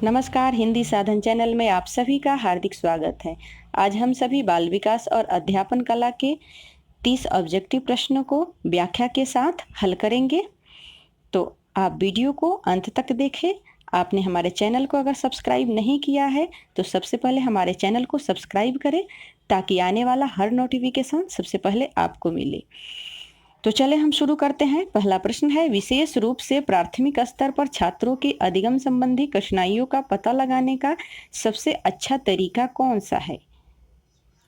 नमस्कार, हिंदी साधन चैनल में आप सभी का हार्दिक स्वागत है। आज हम सभी बाल विकास और अध्यापन कला के 30 ऑब्जेक्टिव प्रश्नों को व्याख्या के साथ हल करेंगे। तो आप वीडियो को अंत तक देखें। आपने हमारे चैनल को अगर सब्सक्राइब नहीं किया है तो सबसे पहले हमारे चैनल को सब्सक्राइब करें ताकि आने वाला हर नोटिफिकेशन सबसे पहले आपको मिले। तो चले हम शुरू करते हैं। पहला प्रश्न है, विशेष रूप से प्राथमिक स्तर पर छात्रों के अधिगम संबंधी कठिनाइयों का पता लगाने का सबसे अच्छा तरीका कौन सा है?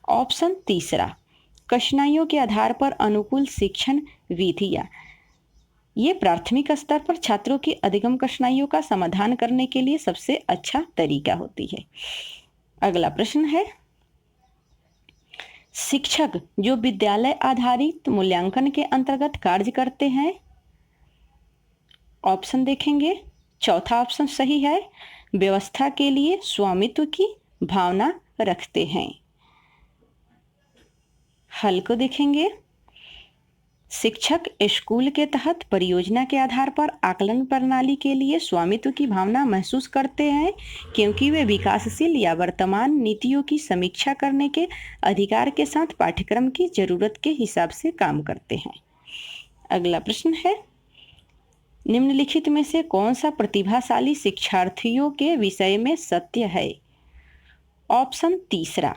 ऑप्शन तीसरा, कठिनाइयों के आधार पर अनुकूल शिक्षण विधियां। ये प्राथमिक स्तर पर छात्रों की अधिगम कठिनाइयों का समाधान करने के लिए सबसे अच्छा तरीका होती है। अगला प्रश्न है, शिक्षक जो विद्यालय आधारित मूल्यांकन के अंतर्गत कार्य करते हैं। ऑप्शन देखेंगे। चौथा ऑप्शन सही है, व्यवस्था के लिए स्वामित्व की भावना रखते हैं। हल को देखेंगे। शिक्षक स्कूल के तहत परियोजना के आधार पर आकलन प्रणाली के लिए स्वामित्व की भावना महसूस करते हैं क्योंकि वे विकासशील या वर्तमान नीतियों की समीक्षा करने के अधिकार के साथ पाठ्यक्रम की जरूरत के हिसाब से काम करते हैं। अगला प्रश्न है, निम्नलिखित में से कौन सा प्रतिभाशाली शिक्षार्थियों के विषय में सत्य है? ऑप्शन तीसरा,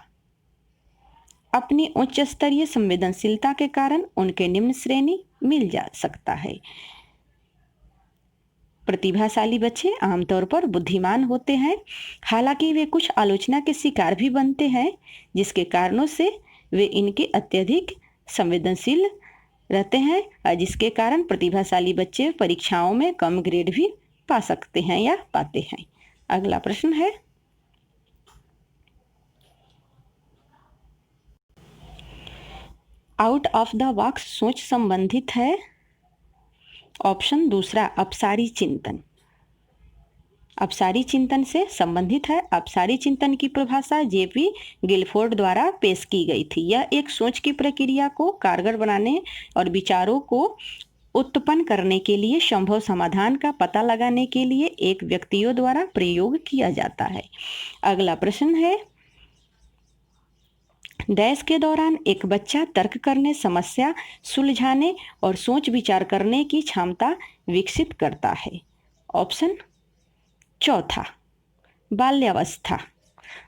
अपनी उच्च स्तरीय संवेदनशीलता के कारण उनके निम्न श्रेणी मिल जा सकता है। प्रतिभाशाली बच्चे आमतौर पर बुद्धिमान होते हैं, हालांकि वे कुछ आलोचना के शिकार भी बनते हैं, जिसके कारणों से वे इनके अत्यधिक संवेदनशील रहते हैं और जिसके कारण प्रतिभाशाली बच्चे परीक्षाओं में कम ग्रेड भी पा सकते हैं या पाते हैं। अगला प्रश्न है, आउट ऑफ द बॉक्स सोच संबंधित है। ऑप्शन दूसरा, अपसारी चिंतन। अपसारी चिंतन से संबंधित है। अपसारी चिंतन की परिभाषा जेपी गिलफोर्ड द्वारा पेश की गई थी। यह एक सोच की प्रक्रिया को कारगर बनाने और विचारों को उत्पन्न करने के लिए संभव समाधान का पता लगाने के लिए एक व्यक्तियों द्वारा प्रयोग किया जाता है। अगला प्रश्न है, डैश के दौरान एक बच्चा तर्क करने, समस्या सुलझाने और सोच विचार करने की क्षमता विकसित करता है। ऑप्शन चौथा, बाल्यावस्था।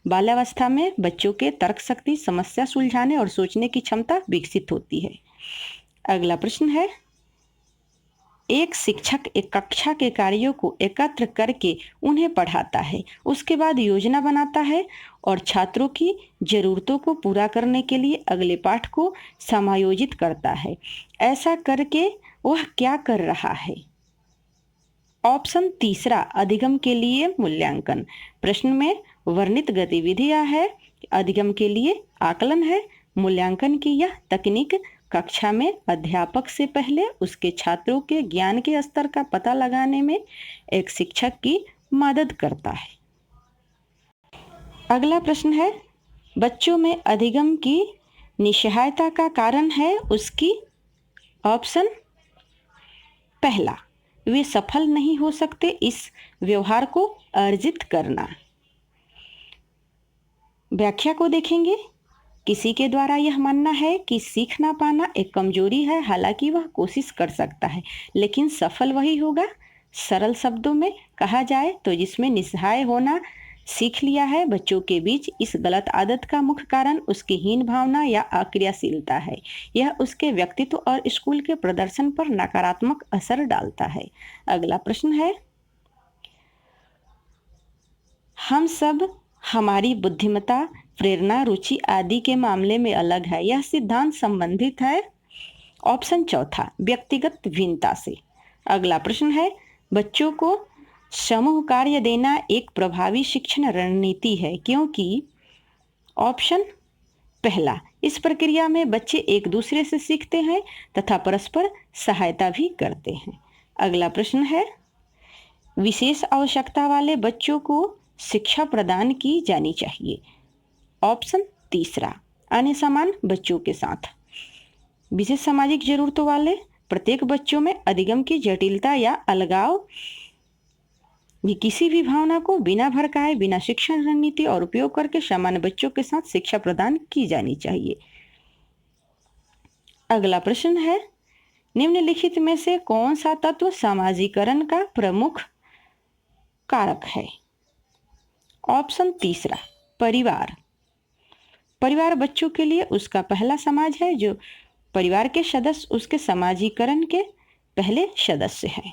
बाल्यावस्था में बच्चों के तर्क शक्ति, समस्या सुलझाने और सोचने की क्षमता विकसित होती है। अगला प्रश्न है, एक शिक्षक एक कक्षा के कार्यों को एकत्र करके उन्हें पढ़ाता है, उसके बाद योजना बनाता है और छात्रों की जरूरतों को पूरा करने के लिए अगले पाठ को समायोजित करता है। ऐसा करके वह क्या कर रहा है? ऑप्शन तीसरा, अधिगम के लिए मूल्यांकन। प्रश्न में वर्णित गतिविधियां है। अधिगम के लिए आकलन है। मूल्यांकन की यह तकनीक कक्षा में अध्यापक से पहले उसके छात्रों के ज्ञान के स्तर का पता लगाने में एक शिक्षक की मदद करता है। अगला प्रश्न है, बच्चों में अधिगम की निस्सहायता का कारण है उसकी। ऑप्शन पहला, वे सफल नहीं हो सकते इस व्यवहार को अर्जित करना। व्याख्या को देखेंगे। किसी के द्वारा यह मानना है कि सीख ना पाना एक कमजोरी है, हालांकि वह कोशिश कर सकता है लेकिन सफल वही होगा। सरल शब्दों में कहा जाए तो जिसमें निस्सहाय होना सीख लिया है, बच्चों के बीच इस गलत आदत का मुख्य कारण उसकी हीन भावना या अक्रियाशीलता है। यह उसके व्यक्तित्व और स्कूल के प्रदर्शन पर नकारात्मक असर डालता है। अगला प्रश्न है, हम सब हमारी बुद्धिमत्ता, प्रेरणा, रुचि आदि के मामले में अलग है। यह सिद्धांत संबंधित है। ऑप्शन चौथा, व्यक्तिगत भिन्नता से। अगला प्रश्न है, बच्चों को समूह कार्य देना एक प्रभावी शिक्षण रणनीति है क्योंकि। ऑप्शन पहला, इस प्रक्रिया में बच्चे एक दूसरे से सीखते हैं तथा परस्पर सहायता भी करते हैं। अगला प्रश्न है, विशेष आवश्यकता वाले बच्चों को शिक्षा प्रदान की जानी चाहिए। ऑप्शन तीसरा, अन्य समान बच्चों के साथ। विशेष सामाजिक जरूरतों वाले प्रत्येक बच्चों में अधिगम की जटिलता या अलगाव ये किसी भी भावना को बिना भड़काए, बिना शिक्षण रणनीति और उपयोग करके सामान्य बच्चों के साथ शिक्षा प्रदान की जानी चाहिए। अगला प्रश्न है, निम्नलिखित में से कौन सा तत्व समाजीकरण का प्रमुख कारक है? ऑप्शन तीसरा, परिवार। परिवार बच्चों के लिए उसका पहला समाज है, जो परिवार के सदस्य उसके समाजीकरण के पहले सदस्य हैं।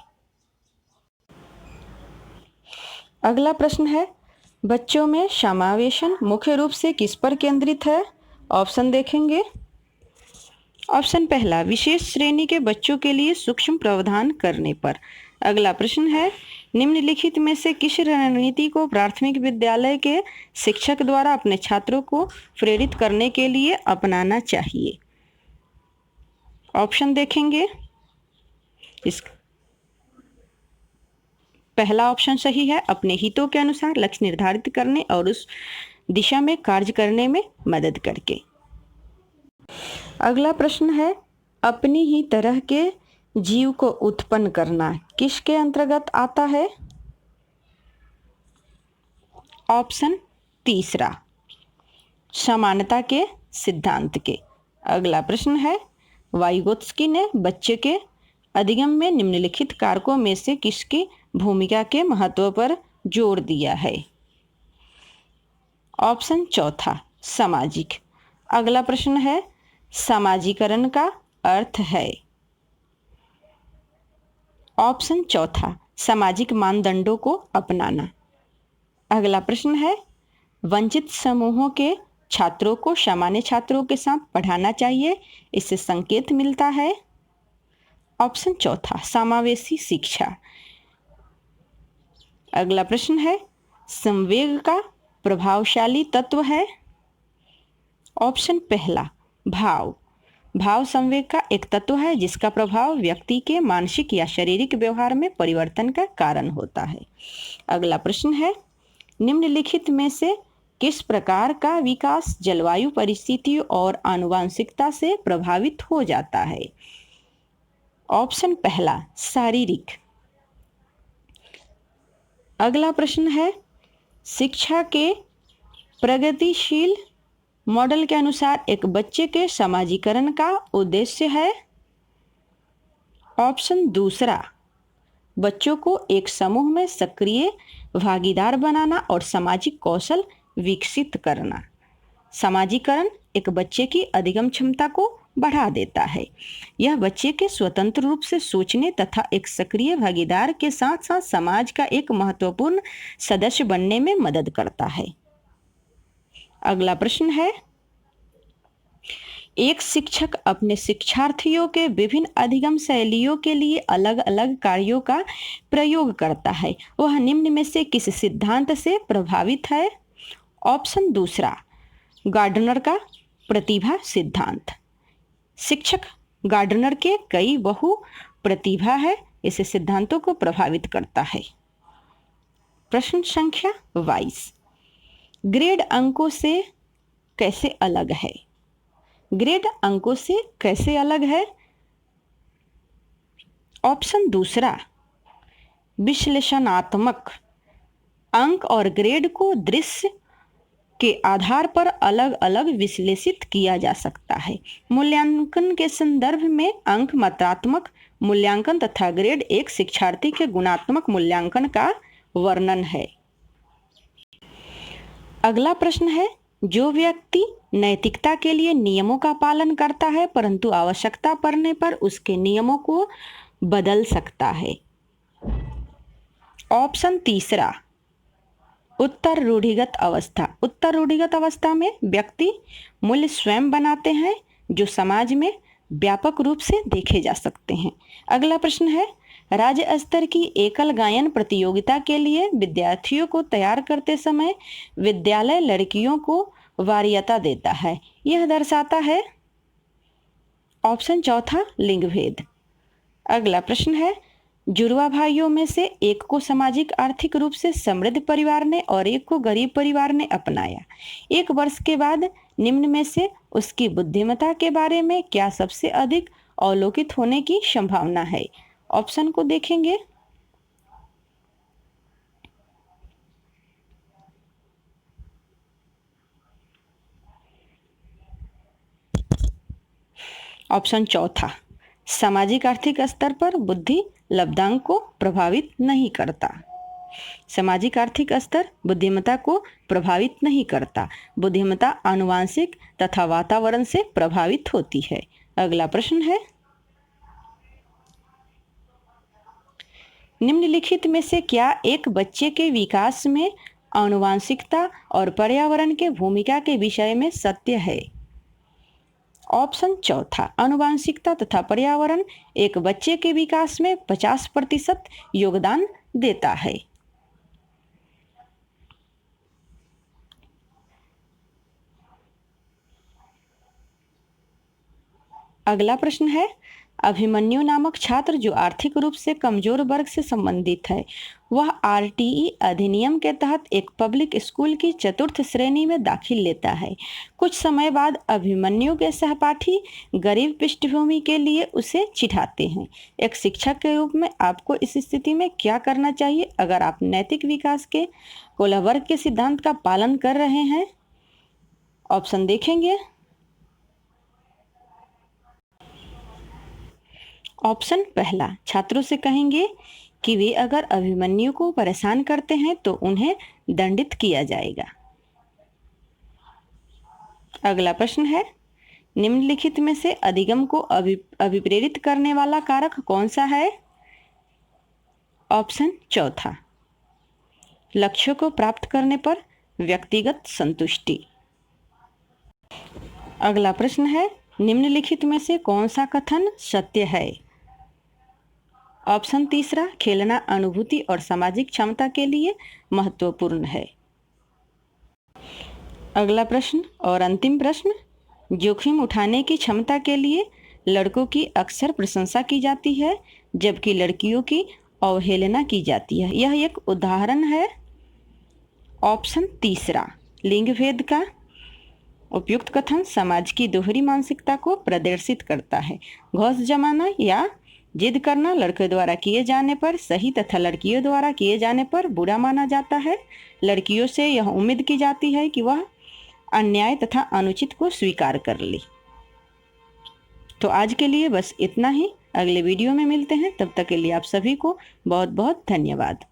अगला प्रश्न है, बच्चों में समावेशन मुख्य रूप से किस पर केंद्रित है? ऑप्शन देखेंगे। ऑप्शन पहला, विशेष श्रेणी के बच्चों के लिए सूक्ष्म प्रावधान करने पर। अगला प्रश्न है, निम्नलिखित में से किस रणनीति को प्राथमिक विद्यालय के शिक्षक द्वारा अपने छात्रों को प्रेरित करने के लिए अपनाना चाहिए? ऑप्शन देखेंगे। पहला ऑप्शन सही है, अपने हितों के अनुसार लक्ष्य निर्धारित करने और उस दिशा में कार्य करने में मदद करके। अगला प्रश्न है, अपनी ही तरह के जीव को उत्पन्न करना किसके अंतर्गत आता है? ऑप्शन तीसरा, समानता के सिद्धांत के। अगला प्रश्न है, वाइगोत्स्की ने बच्चे के अधिगम में निम्नलिखित कारकों में से किसकी भूमिका के महत्व पर जोर दिया है? ऑप्शन चौथा, सामाजिक। अगला प्रश्न है, समाजीकरण का अर्थ है? ऑप्शन चौथा, सामाजिक मानदंडों को अपनाना। अगला प्रश्न है, वंचित समूहों के छात्रों को सामान्य छात्रों के साथ पढ़ाना चाहिए, इससे संकेत मिलता है? ऑप्शन चौथा, समावेशी शिक्षा। अगला प्रश्न है, संवेग का प्रभावशाली तत्व है? ऑप्शन पहला, भाव। भाव संवेग का एक तत्व है जिसका प्रभाव व्यक्ति के मानसिक या शारीरिक व्यवहार में परिवर्तन का कारण होता है। अगला प्रश्न है, निम्नलिखित में से किस प्रकार का विकास जलवायु परिस्थितियों और आनुवंशिकता से प्रभावित हो जाता है? ऑप्शन पहला, शारीरिक। अगला प्रश्न है, शिक्षा के प्रगतिशील मॉडल के अनुसार एक बच्चे के समाजीकरण का उद्देश्य है? ऑप्शन दूसरा, बच्चों को एक समूह में सक्रिय भागीदार बनाना और सामाजिक कौशल विकसित करना। समाजीकरण एक बच्चे की अधिगम क्षमता को बढ़ा देता है। यह बच्चे के स्वतंत्र रूप से सोचने तथा एक सक्रिय भागीदार के साथ साथ समाज का एक महत्वपूर्ण सदस्य बनने में मदद करता है। अगला प्रश्न है, एक शिक्षक अपने शिक्षार्थियों के विभिन्न अधिगम शैलियों के लिए अलग अलग कार्यों का प्रयोग करता है। वह निम्न में से किस सिद्धांत से प्रभावित है? ऑप्शन दूसरा, गार्डनर का प्रतिभा सिद्धांत। शिक्षक गार्डनर के कई बहु प्रतिभा है, इसे सिद्धांतों को प्रभावित करता है। प्रश्न संख्या 22, ग्रेड अंकों से कैसे अलग है? ग्रेड अंकों से कैसे अलग है? ऑप्शन दूसरा, विश्लेषणात्मक अंक और ग्रेड को दृश्य के आधार पर अलग अलग विश्लेषित किया जा सकता है। मूल्यांकन के संदर्भ में अंक मात्रात्मक मूल्यांकन तथा ग्रेड एक शिक्षार्थी के गुणात्मक मूल्यांकन का वर्णन है। अगला प्रश्न है, जो व्यक्ति नैतिकता के लिए नियमों का पालन करता है परंतु आवश्यकता पड़ने पर उसके नियमों को बदल सकता है? ऑप्शन तीसरा, उत्तर रूढ़िगत अवस्था। उत्तर रूढ़िगत अवस्था में व्यक्ति मूल्य स्वयं बनाते हैं जो समाज में व्यापक रूप से देखे जा सकते हैं। अगला प्रश्न है, राज्य स्तर की एकल गायन प्रतियोगिता के लिए विद्यार्थियों को तैयार करते समय विद्यालय लड़कियों को वरीयता देता है, यह दर्शाता है? ऑप्शन चौथा, लिंग भेद। अगला प्रश्न है, जुड़वा भाइयों में से एक को सामाजिक आर्थिक रूप से समृद्ध परिवार ने और एक को गरीब परिवार ने अपनाया। एक वर्ष के बाद निम्न में से उसकी बुद्धिमत्ता के बारे में क्या सबसे अधिक अवलोकित होने की संभावना है? ऑप्शन को देखेंगे। ऑप्शन चौथा, सामाजिक आर्थिक स्तर पर बुद्धि लब्धांक को प्रभावित नहीं करता। सामाजिक आर्थिक स्तर बुद्धिमत्ता को प्रभावित नहीं करता। बुद्धिमत्ता आनुवंशिक तथा वातावरण से प्रभावित होती है। अगला प्रश्न है, निम्नलिखित में से क्या एक बच्चे के विकास में आनुवंशिकता और पर्यावरण के भूमिका के विषय में सत्य है? ऑप्शन चौथा, आनुवंशिकता तथा पर्यावरण एक बच्चे के विकास में 50% योगदान देता है। अगला प्रश्न है, अभिमन्यु नामक छात्र जो आर्थिक रूप से कमजोर वर्ग से संबंधित है, वह आरटीई अधिनियम के तहत एक पब्लिक स्कूल की चतुर्थ श्रेणी में दाखिल लेता है। कुछ समय बाद अभिमन्यु के सहपाठी गरीब पृष्ठभूमि के लिए उसे चिढ़ाते हैं। एक शिक्षक के रूप में आपको इस स्थिति में क्या करना चाहिए अगर आप नैतिक विकास के कोलहबर्ग के सिद्धांत का पालन कर रहे हैं? ऑप्शन देखेंगे। ऑप्शन पहला, छात्रों से कहेंगे कि वे अगर अभिमन्यु को परेशान करते हैं तो उन्हें दंडित किया जाएगा। अगला प्रश्न है, निम्नलिखित में से अधिगम को अभिप्रेरित करने वाला कारक कौन सा है? ऑप्शन चौथा, लक्ष्यों को प्राप्त करने पर व्यक्तिगत संतुष्टि। अगला प्रश्न है, निम्नलिखित में से कौन सा कथन सत्य है? ऑप्शन तीसरा, खेलना अनुभूति और सामाजिक क्षमता के लिए महत्वपूर्ण है। अगला प्रश्न और अंतिम प्रश्न, जोखिम उठाने की क्षमता के लिए लड़कों की अक्सर प्रशंसा की जाती है जबकि लड़कियों की अवहेलना की जाती है। यह एक उदाहरण है। ऑप्शन तीसरा, लिंग भेद का। उपयुक्त कथन समाज की दोहरी मानसिकता को प्रदर्शित करता है। घूस जमाना या जिद करना लड़के द्वारा किए जाने पर सही तथा लड़कियों द्वारा किए जाने पर बुरा माना जाता है। लड़कियों से यह उम्मीद की जाती है कि वह अन्याय तथा अनुचित को स्वीकार कर ले। तो आज के लिए बस इतना ही। अगले वीडियो में मिलते हैं, तब तक के लिए आप सभी को बहुत बहुत धन्यवाद।